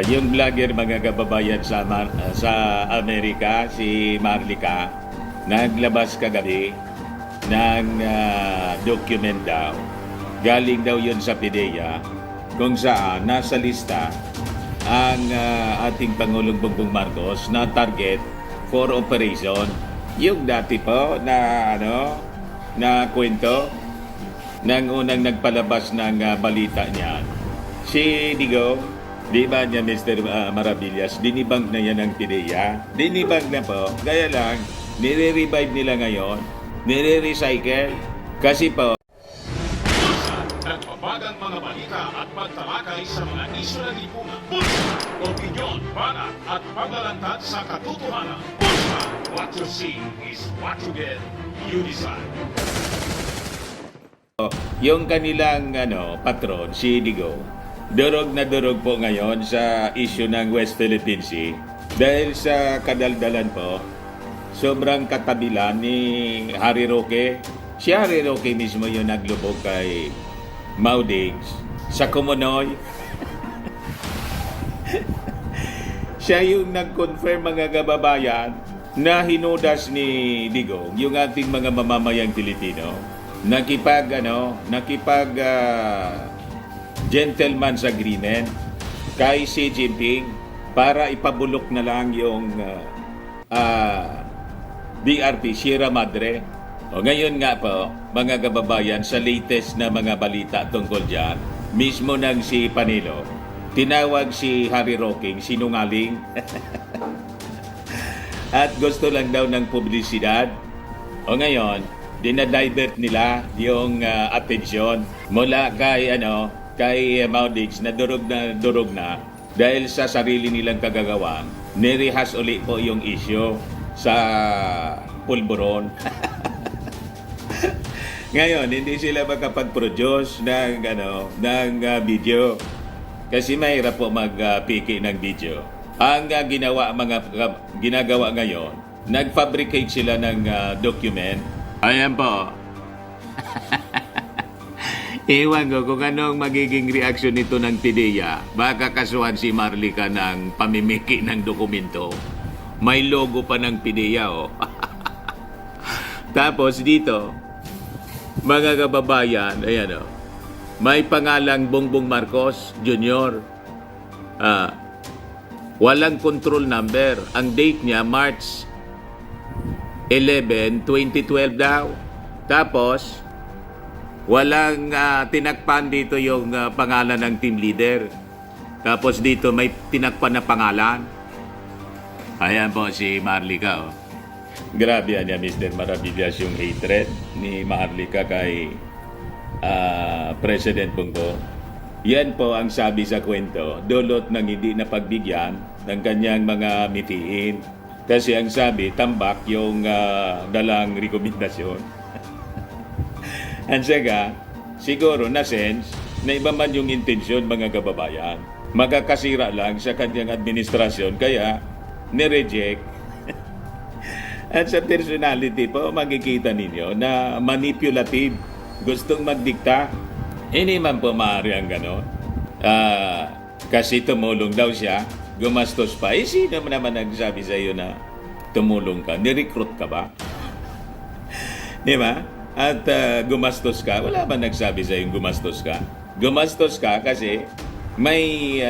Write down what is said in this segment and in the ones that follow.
Yung vlogger mga kababayan sa Amerika, si Marlica, naglabas kagabi ng document daw. Galing daw yun sa PIDEA kung saan nasa lista ang ating Pangulong Bongbong Marcos na target for operation. Yung dati po na kwento ng unang nagpalabas ng balita niyan. Si Digong, di ba niya Mr. Maravillas, dinibang na yan ng PIDEA. Dinibang na po. Gaya lang, nire-revive nila ngayon, nire-recycle. Kasi po, nagbabagang mga balita at pagtalakay sa mga isyu ng lipunan. Pulsa, opinyon, banat at paglalantad sa katotohanan. Pulsa, what you see is what you get. You decide. yung kanilang patron, si Digong, durog na durog po ngayon sa issue ng West Philippine Sea dahil sa kadaldalan po, sobrang katabilan ni Harry Roque. Si Harry Roque mismo yung naglubog kay Maudigs sa Kumunoy. Siya yung nag-confirm mga kababayan na hinudas ni Digong yung ating mga mamamayang Pilipino. Nakipag gentleman's agreement kay Xi Jinping para ipabulok na lang yung BRP Sierra Madre. O ngayon nga po, mga kababayan, sa latest na mga balita tungkol dyan, mismo ng si Panelo, tinawag si Harry Roque sinungaling at gusto lang daw ng publisidad. O ngayon, dinadivert nila yung atensyon mula kay Maudigs na durog na dahil sa sarili nilang kagagawan, nirehas uli po yung issue sa pulburon. Ngayon, hindi sila makapag-produce ng video kasi mahirap po mag-piki ng video. Ang ginagawa ngayon, nag-fabricate sila ng document. Ayan po. Ewan ko kung anong magiging reaksyon nito ng PIDEA. Baka kasuhan si Marlica ng pamimiki ng dokumento. May logo pa ng PIDEA, oh. Tapos dito, mga kababayan, ayan, oh, may pangalang Bongbong Marcos Jr. Walang control number. Ang date niya, March 11, 2012 daw. Tapos, walang tinakpan dito yung pangalan ng team leader. Tapos dito may tinakpan na pangalan. Ayan po si Marlica. Oh. Grabe yan Mr. Maravillas yung hatred ni Marlica kay President Bongbong. Yan po ang sabi sa kwento, dulot ng hindi napagbigyan ng kanyang mga mitiin. Kasi ang sabi, tambak yung dalang rekomendasyon. Ang saka, siguro na sense na iba man yung intensyon mga kababayan. Magkakasira lang sa kanyang administrasyon kaya nireject. At sa personality po, makikita ninyo na manipulative. Gustong magdikta. Hindi man po maaari ang gano'n. Kasi tumulong daw siya, gumastos pa. Sino naman nagsabi sa iyo na tumulong ka? Nirecruit ka ba? Di ba? At gumastos ka, wala ba nagsabi sa yung gumastos ka? Gumastos ka kasi may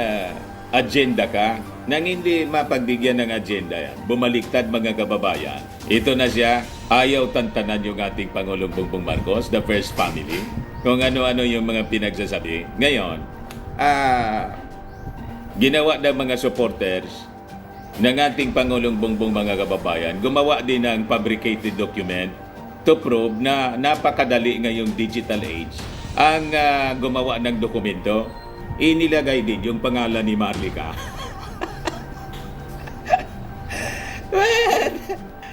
agenda ka nang hindi mapagbigyan ng agenda yan. Bumaliktad mga kababayan. Ito na siya, ayaw tantanan yung ating Pangulong Bongbong Marcos, the first family, kung ano-ano yung mga pinagsasabi. Ngayon, ginawa ng mga supporters ng ating Pangulong Bongbong mga kababayan, gumawa din ng fabricated document to prove na napakadali ngayong digital age ang gumawa ng dokumento. Inilagay din yung pangalan ni Marlica.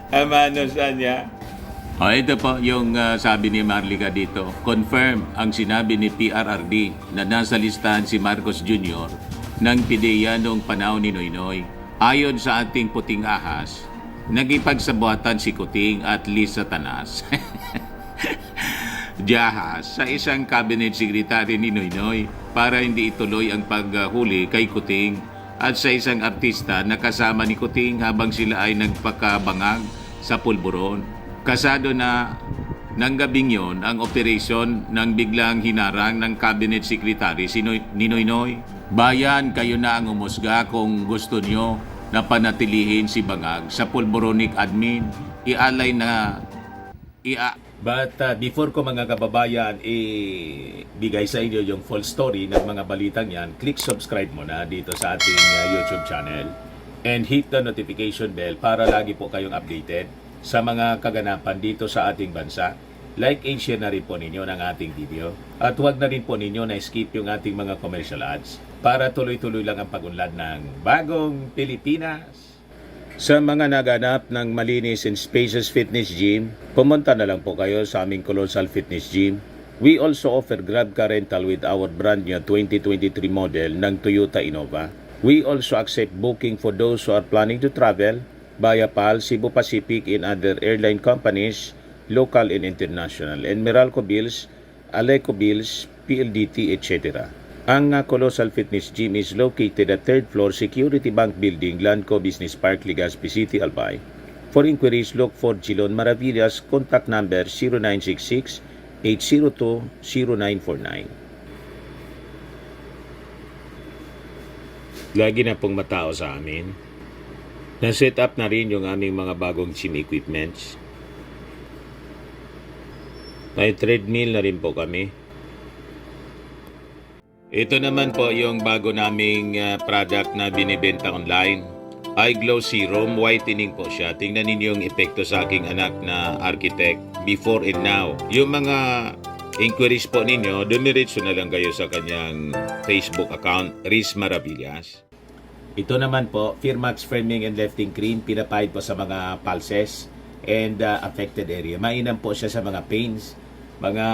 Amanos niya. Ito po yung sabi ni Marlica dito. Confirm ang sinabi ni PRRD na nasa listahan si Marcos Jr. ng PIDEA noong panahon ni Noynoy. Ayon sa ating puting ahas, nagipagsabuatan si Kuting at Liz Satanas Jahas sa isang cabinet secretary ni Noynoy para hindi ituloy ang paghuli kay Kuting at sa isang artista na kasama ni Kuting habang sila ay nagpakabangag sa pulburon. Kasado na ng gabing yon ang operasyon ng biglang hinarang ng Cabinet Secretary si Ninoy Noy. Bayan, kayo na ang umusga kung gusto nyo na panatilihin si Bangag sa pulboronic admin. Ialay na But before ko mga kababayan bigay sa inyo yung full story ng mga balitang yan, click subscribe muna dito sa ating YouTube channel and hit the notification bell para lagi po kayong updated sa mga kaganapan dito sa ating bansa. Like and share na rin po ninyo ng ating video at huwag na rin po ninyo na skip yung ating mga commercial ads para tuloy-tuloy lang ang pag-unlad ng bagong Pilipinas. Sa mga naganap ng malinis and spacious fitness gym, pumunta na lang po kayo sa aming Colossal Fitness Gym. We also offer Grab car rental with our brand new 2023 model ng Toyota Innova. We also accept booking for those who are planning to travel via PAL, Cebu Pacific and other airline companies, local and international, and Meralco Bills, Aleco Bills, PLDT, etc. Ang Colossal Fitness Gym is located at 3rd floor Security Bank Building, Lanco Business Park, Legazpi City, Albay. For inquiries, look for Gilon Maravillas. Contact number 0966-802-0949. Lagi na pong matao sa amin. Na-set up na rin yung aming mga bagong gym equipments. May treadmill na rin po kami. Ito naman po yung bago naming product na binibenta online. Eye Glow Serum, whitening po siya. Tingnan ninyo yung epekto sa aking anak na architect before and now. Yung mga inquiries po ninyo, dumiretso na lang kayo sa kanyang Facebook account, Riz Maravillas. Ito naman po, Firmax Firming and Lifting Cream, pinapahid po sa mga pulses and affected area. Mainam po siya sa mga pains, mga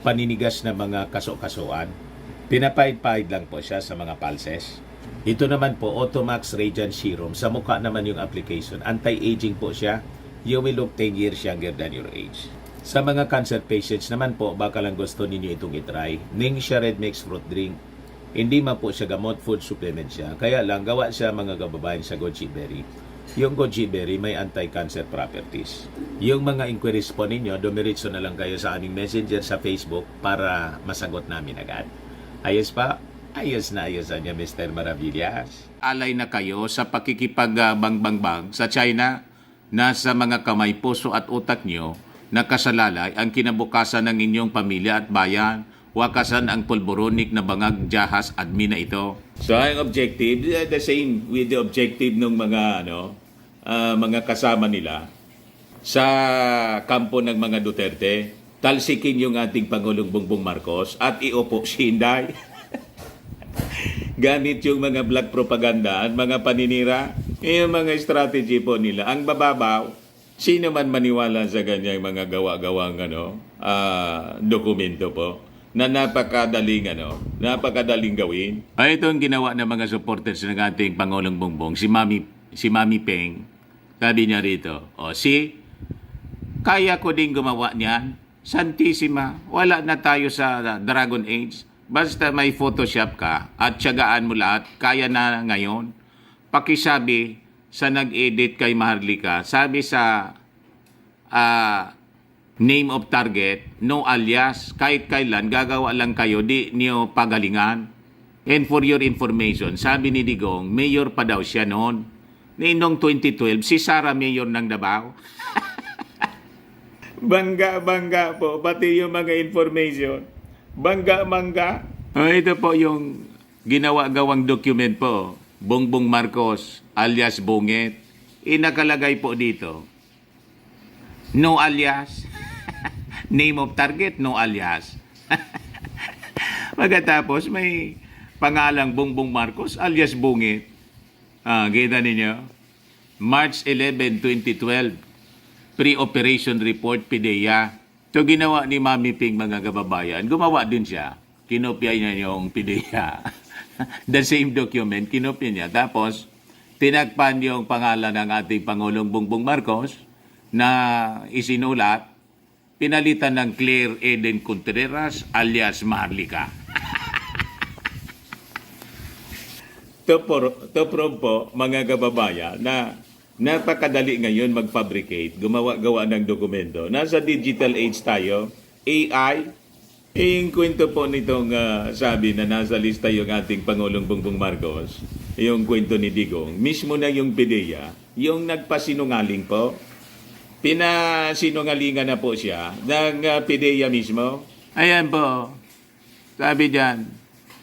paninigas na mga kaso-kasuan. Pinapahid-pahid lang po siya sa mga pulses. Ito naman po, Automax Radiant Serum. Sa mukha naman yung application. Anti-aging po siya. You will look 10 years younger than your age. Sa mga cancer patients naman po, baka lang gusto ninyo itong itry. Ningxia Red Mix Fruit Drink. Hindi man po siya gamot, food supplement siya. Kaya lang, gawa siya mga kababayan sa goji berry. Yung goji berry may anti-cancer properties. Yung mga inquiries po ninyo, dumiretso na lang kayo sa aming messenger sa Facebook para masagot namin agad. Ayos pa? Ayos na niya, Mr. Maravillas. Alay na kayo sa pakikipag-bang-bang-bang sa China na sa mga kamay, puso at utak nyo nakasalalay ang kinabukasan ng inyong pamilya at bayan. Wakasan ang pulboronic na bangag jahas admin na ito. So ang objective, the same with the objective ng mga mga kasama nila sa kampo ng mga Duterte. Talsikin yung ating Pangulong Bongbong Marcos at iupo si Inday. Gamit yung mga black propaganda at mga paninira, yung mga strategy po nila. Ang bababaw, sino man maniwala sa ganyang mga gawa-gawang dokumento po na napakadaling gawin. Ay, ito ang ginawa ng mga supporters ng ating Pangulong Bongbong, si Mami Peng. Sabi niya rito, kaya ko din gumawa niyan. Santissima, wala na tayo sa Dragon Age. Basta may Photoshop ka at tiyagaan mo lahat, kaya na ngayon. Pakisabi sa nag-edit kay Maharlika, sabi sa name of target, no alias, kahit kailan, gagawa lang kayo, di niyo pagalingan. And for your information, sabi ni Digong, mayor pa daw siya noon. Noong 2012, si Sara mayor ng Davao. Bangga po, pati yung mga information. Bangga. Ito po yung ginawa-gawang document po. Bongbong Marcos, alias Bonget. Nakalagay po dito, no alias. Name of target, no alias. Pagkatapos, may pangalang Bongbong Marcos, alias Bonget. Kita ninyo? March 11, 2012. Pre-operation report, PIDEA. Ito ginawa ni Mami Ping, mga kababayan. Gumawa din siya. Kinopya niya yung PIDEA. The same document, kinopya niya. Tapos, tinagpan yung pangalan ng ating Pangulong Bongbong Marcos na isinulat, pinalitan ng Claire Eden Contreras alias Maharlika. to prove po, mga kababayan, na napakadali ngayon mag-fabricate, gumawa-gawa ng dokumento. Nasa digital age tayo, AI, yung kwento po nitong sabi na nasa lista yung ating Pangulong Bongbong Marcos, yung kwento ni Digong, mismo na yung PDEA, yung nagpasinungaling po, pinasinungalingan na po siya ng PDEA mismo. Ayan po, sabi dyan,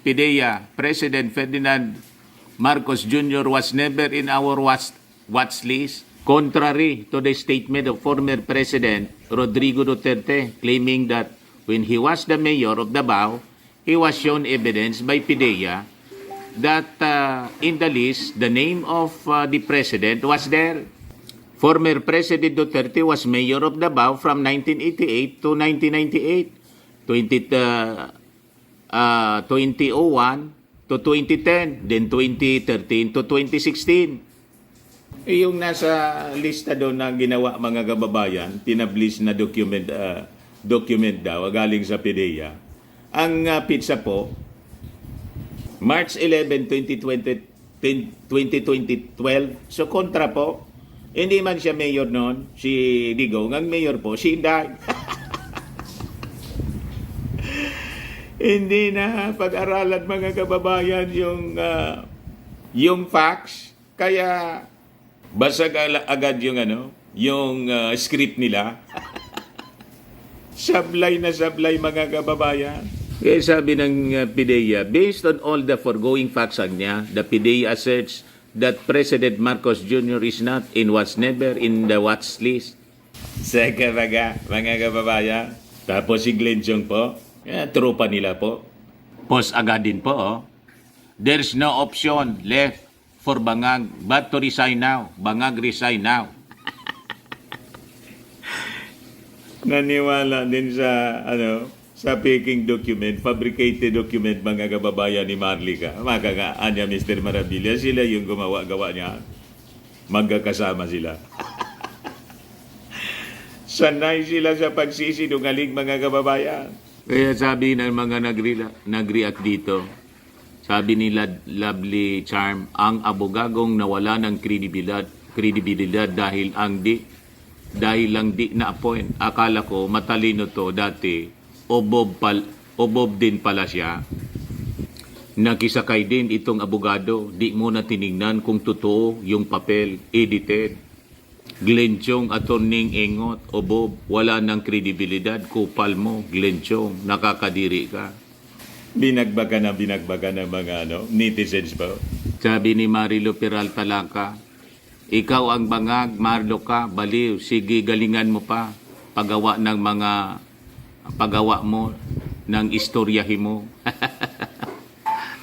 PDEA, President Ferdinand Marcos Jr. was never in our watch list, contrary to the statement of former President Rodrigo Duterte, claiming that when he was the mayor of Davao, he was shown evidence by PDEA that in the list, the name of the president was there. Former President Duterte was mayor of Davao from 1988 to 1998, 2001 to 2010, then 2013 to 2016. Yung nasa lista doon na ginawa mga kababayan, tinablis na document daw galing sa PDEA. Ang pizza po, March 11, 2012, so kontra po. Hindi man siya mayor noon, si Digong. Ang mayor po, si Inday. Hindi na pag-aralan mga kababayan yung facts. Kaya basag agad yung yung script nila. Sablay na sablay mga kababayan. Kaya sabi ng PDEA, based on all the foregoing facts niya, the PDEA asserts that President Marcos Jr. is not in was never in the watch list. Saka mga kababayan. Tapos si Glenn Chong po, tropa nila po. Post agad din po, oh. There's no option left for Bangag but to resign now. Bangag resign now. Naniwala din sa sa faking document, fabricated document mga kababayan ni Marlica. Makagaan niya Mr. Maravilla, sila yung gumawa-gawa niya. Magkakasama sila. Sanay sila sa pagsisinungaling mga kababayan. Kaya sabi ng mga nag-react dito, sabi ni Lovely Charm, ang abogagong nawala ng kredibilidad dahil lang di na-appoint. Akala ko matalino to dati, obob din pala siya. Nakisakay din itong abogado, di mo na tinignan kung totoo yung papel, edited. Glenn Chong, attorney engot, obob, wala ng kredibilidad, kupal mo, Glenn Chong, nakakadiri ka. Binagbaga ng mga netizens po. Sabi ni Marilo Peralta Lacca, ikaw ang bangag, Marlo ka, baliw, sige galingan mo pa, pagawa mo ng istoryahin mo.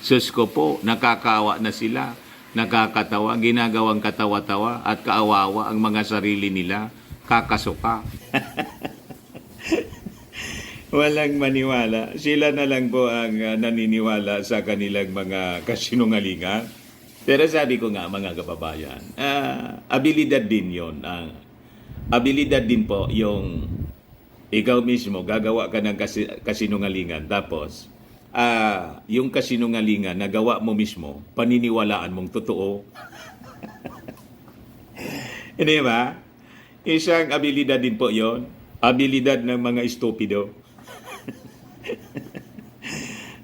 Sus ko po, nakakaawa na sila. Nakakatawa, ginagawang katawa-tawa at kaawawa ang mga sarili nila, kakasuka. Walang maniwala. Sila na lang po ang naniniwala sa kanilang mga kasinungalingan. Pero sabi ko nga mga kababayan, abilidad din yon. Abilidad din po yung ikaw mismo gagawa ka ng kasinungalingan tapos yung kasinungalingan na gawa mo mismo, paniniwalaan mong totoo. Hindi ba? Isang abilidad din po yon. Abilidad ng mga estupido.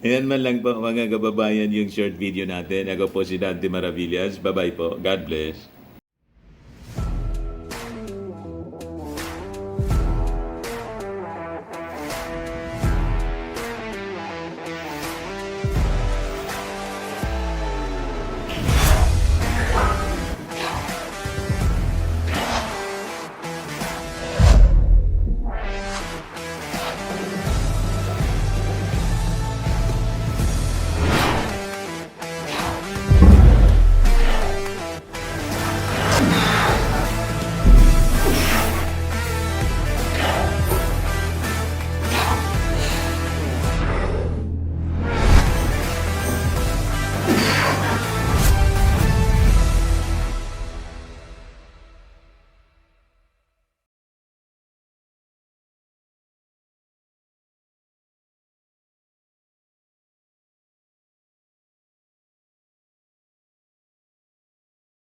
Ayan man lang po mga kababayan yung short video natin. Ako po si Dante Maravillas. Bye-bye po. God bless.